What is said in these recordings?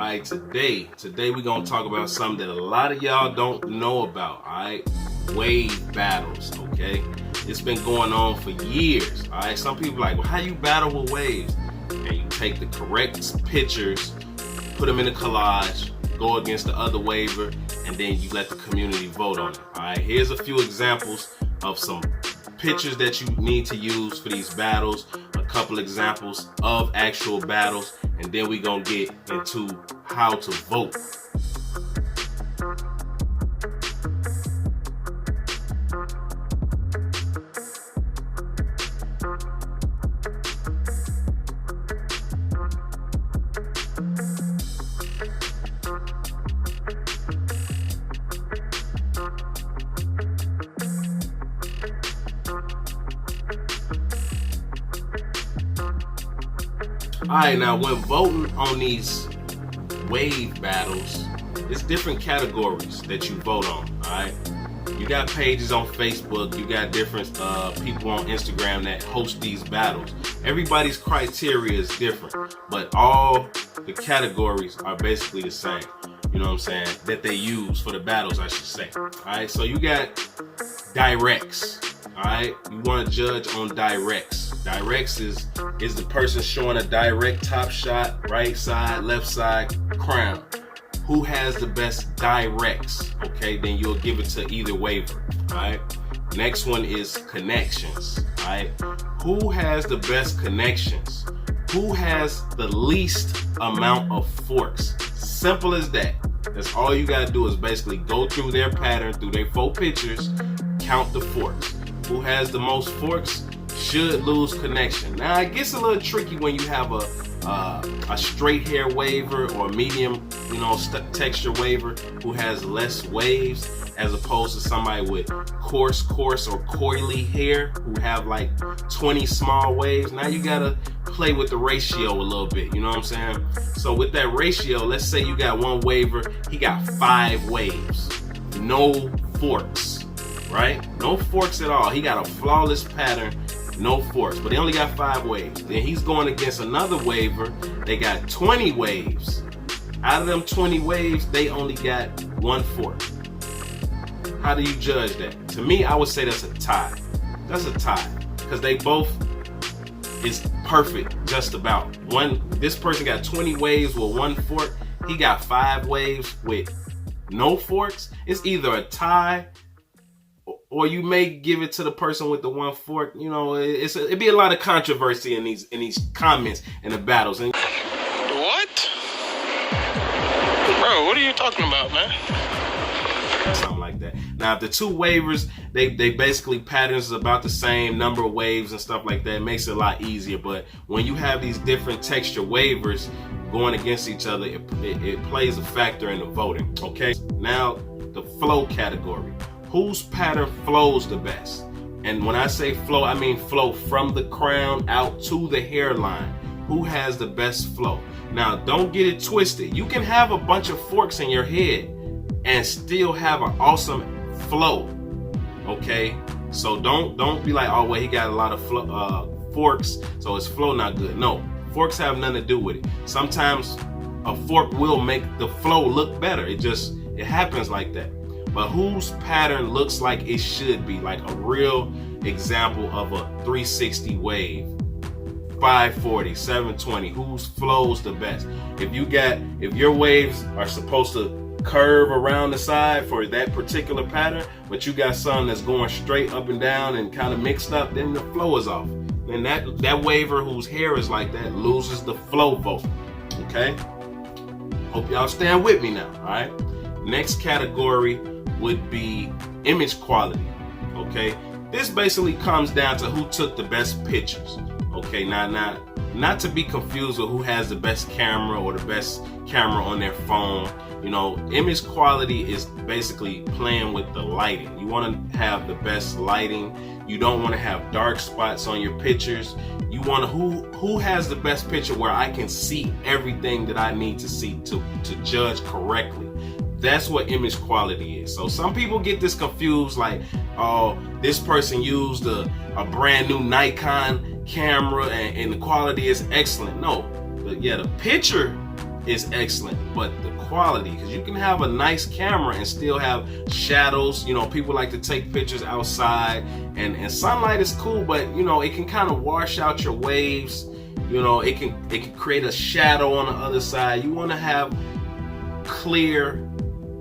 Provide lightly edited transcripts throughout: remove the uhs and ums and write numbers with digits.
Alright, today we're gonna talk about something that a lot of y'all don't know about, alright? Wave battles, okay? It's been going on for years, alright? Some people are like, well, how you battle with waves? And you take the correct pictures, put them in a collage, go against the other waver, and then you let the community vote on it, alright? Here's a few examples of some pictures that you need to use for these battles, a couple examples of actual battles, and then we're gonna get into how to vote. Alright, now when voting on these wave battles, it's different categories that you vote on, alright? You got pages on Facebook, you got different people on Instagram that host these battles. Everybody's criteria is different, but all the categories are basically the same. You know what I'm saying? That they use for the battles, I should say. Alright, so you got directs. Alright, you want to judge on directs. Directs is the person showing a direct top shot, right side, left side, crown. Who has the best directs? Okay, then you'll give it to either waver. Alright. Next one is connections. Alright. Who has the best connections? Who has the least amount of forks? Simple as that. That's all you gotta do is basically go through their pattern, through their 4 pictures, count the forks. Who has the most forks should lose connection. Now it gets a little tricky when you have a straight hair waver or a medium, texture waver who has less waves, as opposed to somebody with coarse or coily hair who have like 20 small waves. Now you gotta play with the ratio a little bit, you know what I'm saying? So with that ratio, let's say you got one waver, he got 5 waves, no forks, right? No forks at all. He got a flawless pattern, no forks, but they only got 5 waves. Then he's going against another waver, they got 20 waves. Out of them 20 waves, they only got 1 fork. How do you judge that? To me, I would say that's a tie. That's a tie, because they both is perfect, just about. This person got 20 waves with 1 fork, he got 5 waves with no forks. It's either a tie, or you may give it to the person with the 1 fork. You know, it'd be a lot of controversy in these comments and the battles. And what? Bro, what are you talking about, man? Something like that. Now, if the 2 wavers, they basically patterns is about the same, number of waves and stuff like that, it makes it a lot easier. But when you have these different texture wavers going against each other, it plays a factor in the voting. Okay, now the flow category. Whose pattern flows the best? And when I say flow, I mean flow from the crown out to the hairline. Who has the best flow? Now, don't get it twisted. You can have a bunch of forks in your head and still have an awesome flow. Okay? So don't be like, oh, well, he got a lot of forks, so his flow not good. No, forks have nothing to do with it. Sometimes a fork will make the flow look better. It happens like that. But whose pattern looks like it should be, like a real example of a 360 wave, 540, 720, whose flows the best? If your waves are supposed to curve around the side for that particular pattern, but you got some that's going straight up and down and kind of mixed up, then the flow is off. Then that waver whose hair is like that loses the flow vote. Okay? Hope y'all stand with me now, all right? Next category would be image quality. Okay, this basically comes down to who took the best pictures. Okay, not to be confused with who has the best camera or the best camera on their phone. You know, image quality is basically playing with the lighting. You want to have the best lighting. You don't want to have dark spots on your pictures. You want to who has the best picture where I can see everything that I need to see to judge correctly. That's what image quality is. So some people get this confused, like, oh, this person used a brand new Nikon camera and the quality is excellent. No, but yeah, the picture is excellent, but the quality, because you can have a nice camera and still have shadows. You know, people like to take pictures outside, and sunlight is cool, but you know, it can kind of wash out your waves. You know, it can create a shadow on the other side. You want to have clear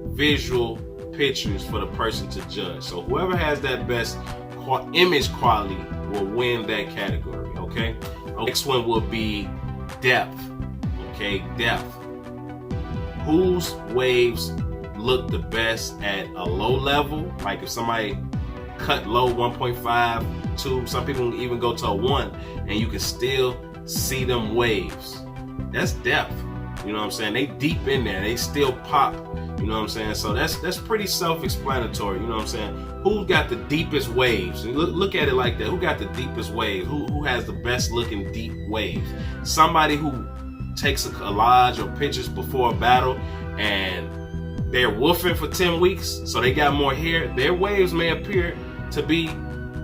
visual pictures for the person to judge. So whoever has that best image quality will win that category. Okay. Next one will be depth. Okay, depth. Whose waves look the best at a low level? Like if somebody cut low 1.5, 2, some people even go to a 1, and you can still see them waves. That's depth. You know what I'm saying? They deep in there. They still pop. You know what I'm saying? So that's pretty self-explanatory. You know what I'm saying? Who's got the deepest waves? Look at it like that. Who got the deepest waves? Who has the best looking deep waves? Somebody who takes a collage or pictures before a battle and they're woofing for 10 weeks, so they got more hair. Their waves may appear to be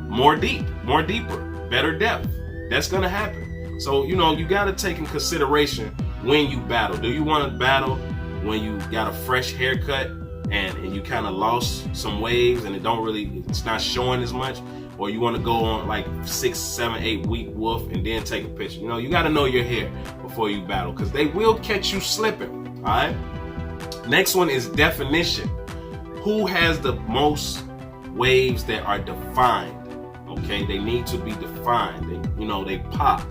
more deeper, better depth. That's gonna happen. So you know, you got to take in consideration when you battle. Do you want to battle when you got a fresh haircut and you kind of lost some waves and it's not showing as much? Or you want to go on like 6, 7, 8 week woof and then take a picture? You know, you got to know your hair before you battle, because they will catch you slipping. All right. Next one is definition. Who has the most waves that are defined? Okay, they need to be defined. They pop.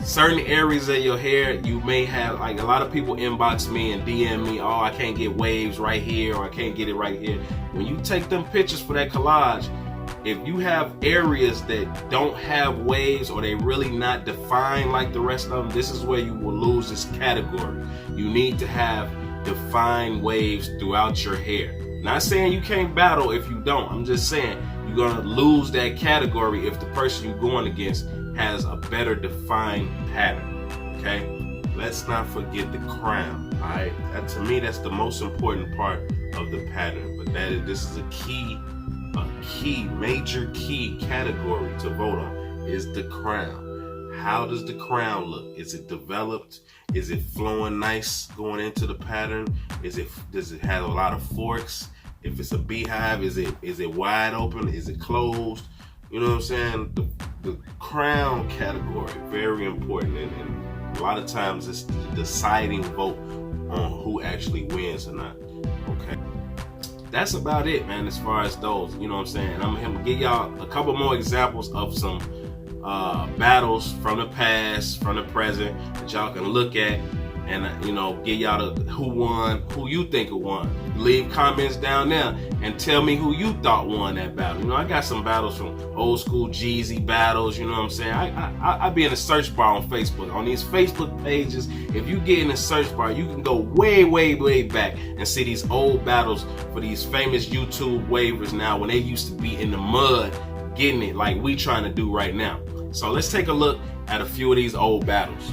Certain areas of your hair, you may have, like a lot of people inbox me and DM me, oh, I can't get waves right here, or I can't get it right here. When you take them pictures for that collage, if you have areas that don't have waves or they really not defined like the rest of them, this is where you will lose this category. You need to have defined waves throughout your hair. Not saying you can't battle if you don't. I'm just saying you're gonna lose that category if the person you're going against has a better defined pattern. Okay, let's not forget the crown. All right, to me, that's the most important part of the pattern. But this is a major key category to vote on is the crown. How does the crown look? Is it developed? Is it flowing nice going into the pattern? Does it have a lot of forks? If it's a beehive, is it wide open? Is it closed? You know what I'm saying? The crown category, very important, and a lot of times it's the deciding vote on who actually wins or not. Okay, that's about it, man, as far as those. You know what I'm saying? And I'm gonna give y'all a couple more examples of some battles from the past, from the present, that y'all can look at and give y'all who won, who you think won. Leave comments down there and tell me who you thought won that battle. You know, I got some battles from old school Jeezy battles. You know what I'm saying? I be in the search bar on Facebook. On these Facebook pages, if you get in the search bar, you can go way, way, way back and see these old battles for these famous YouTube wavers now, when they used to be in the mud getting it like we trying to do right now. So let's take a look at a few of these old battles.